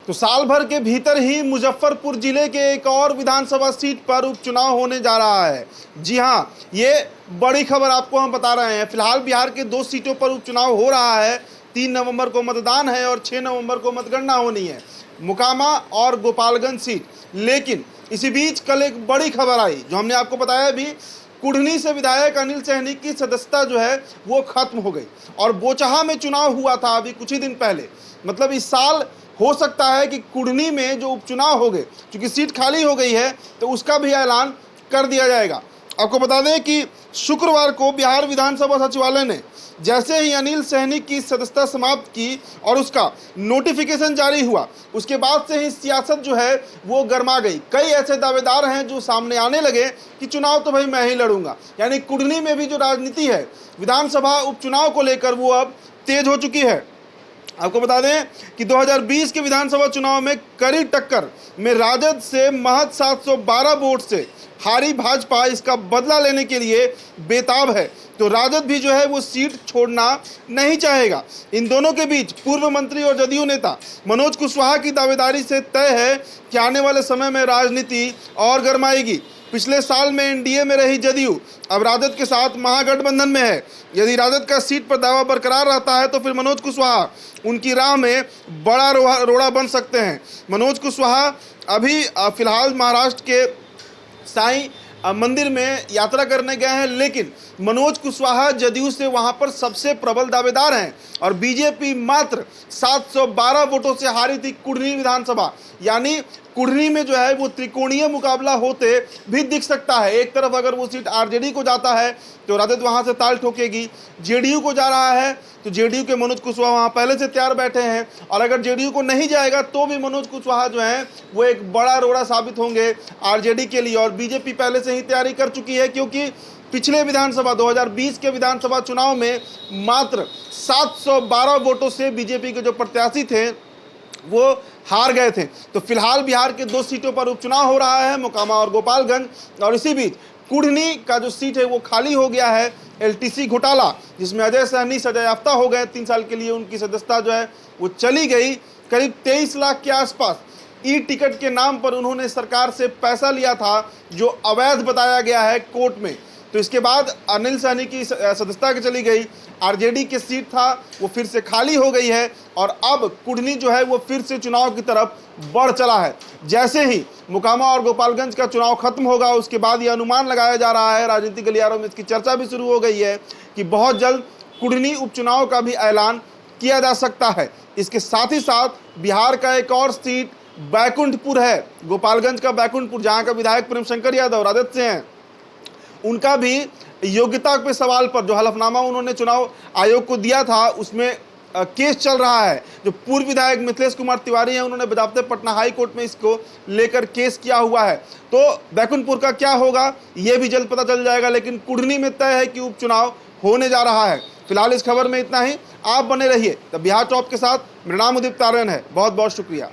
तो साल भर के भीतर ही मुजफ्फरपुर जिले के एक और विधानसभा सीट पर उपचुनाव होने जा रहा है। जी हां, ये बड़ी खबर आपको हम बता रहे हैं। फिलहाल बिहार के 2 सीटों पर उपचुनाव हो रहा है। 3 नवंबर को मतदान है और 6 नवंबर को मतगणना होनी है, मोकामा और गोपालगंज सीट। लेकिन इसी बीच कल एक बड़ी खबर आई, जो हमने आपको बताया भी, कुढ़नी से विधायक अनिल सहनी की सदस्यता जो है वो खत्म हो गई। और बोचहा में चुनाव हुआ था अभी कुछ ही दिन पहले, मतलब इस साल हो सकता है कि कुढ़नी में जो उपचुनाव हो गए, क्योंकि सीट खाली हो गई है, तो उसका भी ऐलान कर दिया जाएगा। आपको बता दें कि शुक्रवार को बिहार विधानसभा सचिवालय ने जैसे ही अनिल सहनी की सदस्यता समाप्त की और उसका नोटिफिकेशन जारी हुआ, उसके बाद से ही सियासत जो है वो गर्मा गई। कई ऐसे दावेदार हैं जो सामने आने लगे कि चुनाव तो भाई मैं ही लड़ूंगा। यानी कुढ़नी में भी जो राजनीति है विधानसभा उपचुनाव को लेकर, वो अब तेज हो चुकी है। आपको बता दें कि 2020 के विधानसभा चुनाव में कड़ी टक्कर में राजद से महज 712 वोट से हारी भाजपा इसका बदला लेने के लिए बेताब है। तो राजद भी जो है वो सीट छोड़ना नहीं चाहेगा। इन दोनों के बीच पूर्व मंत्री और जदयू नेता मनोज कुशवाहा की दावेदारी से तय है कि आने वाले समय में राजनीति और गरमाएगी। पिछले साल में एनडीए में रही जदयू अब राजद के साथ महागठबंधन में है। यदि राजद का सीट पर दावा बरकरार रहता है तो फिर मनोज कुशवाहा उनकी राह में बड़ा रोड़ा बन सकते हैं। मनोज कुशवाहा अभी फिलहाल महाराष्ट्र के साईं मंदिर में यात्रा करने गए हैं, लेकिन मनोज कुशवाहा जदयू से वहां पर सबसे प्रबल दावेदार हैं और बीजेपी मात्र 712 वोटों से हारी थी कुढ़नी विधानसभा। यानी कुढ़नी में जो है वो त्रिकोणीय मुकाबला होते भी दिख सकता है। एक तरफ अगर वो सीट आरजेडी को जाता है तो राजद वहां से ताल ठोकेगी, जेडीयू को जा रहा है तो जेडीयू के मनोज कुशवाहा वहां पहले से तैयार बैठे हैं, और अगर जेडीयू को नहीं जाएगा तो भी मनोज कुशवाहा जो है वो एक बड़ा रोड़ा साबित होंगे आरजेडी के लिए। और बीजेपी पहले से ही तैयारी कर चुकी है, क्योंकि पिछले विधानसभा 2020 के विधानसभा चुनाव में मात्र 712 वोटों से बीजेपी के जो प्रत्याशी थे वो हार गए थे। तो फिलहाल बिहार के 2 सीटों पर उपचुनाव हो रहा है, मोकामा और गोपालगंज। और इसी बीच कुढ़नी का जो सीट है वो खाली हो गया है। एलटीसी घोटाला, जिसमें अजय सहनी सजायाफ्ता हो गए, 3 साल के लिए उनकी सदस्यता जो है वो चली गई। करीब 23 लाख के आसपास ई टिकट के नाम पर उन्होंने सरकार से पैसा लिया था, जो अवैध बताया गया है कोर्ट में। तो इसके बाद अनिल सहनी की सदस्यता की चली गई। आरजेडी की सीट था वो फिर से खाली हो गई है और अब कुढ़नी जो है वो फिर से चुनाव की तरफ बढ़ चला है। जैसे ही मोकामा और गोपालगंज का चुनाव खत्म होगा, उसके बाद ये अनुमान लगाया जा रहा है, राजनीतिक गलियारों में इसकी चर्चा भी शुरू हो गई है कि बहुत जल्द कुढ़नी उपचुनाव का भी ऐलान किया जा सकता है। इसके साथ ही साथ बिहार का एक और सीट बैकुंठपुर है, गोपालगंज का बैकुंठपुर, जहाँ का विधायक प्रेमशंकर यादव राजद से हैं। उनका भी योग्यता पे सवाल पर जो हलफनामा उन्होंने चुनाव आयोग को दिया था, उसमें केस चल रहा है। जो पूर्व विधायक मिथिलेश कुमार तिवारी हैं, उन्होंने बजाते पटना हाई कोर्ट में इसको लेकर केस किया हुआ है। तो बैकुंठपुर का क्या होगा ये भी जल्द पता चल जाएगा, लेकिन कुढ़नी में तय है कि उपचुनाव होने जा रहा है। फिलहाल इस खबर में इतना ही। आप बने रहिए द बिहार टॉप के साथ। मेरा नाम उदित तारण है। बहुत बहुत शुक्रिया।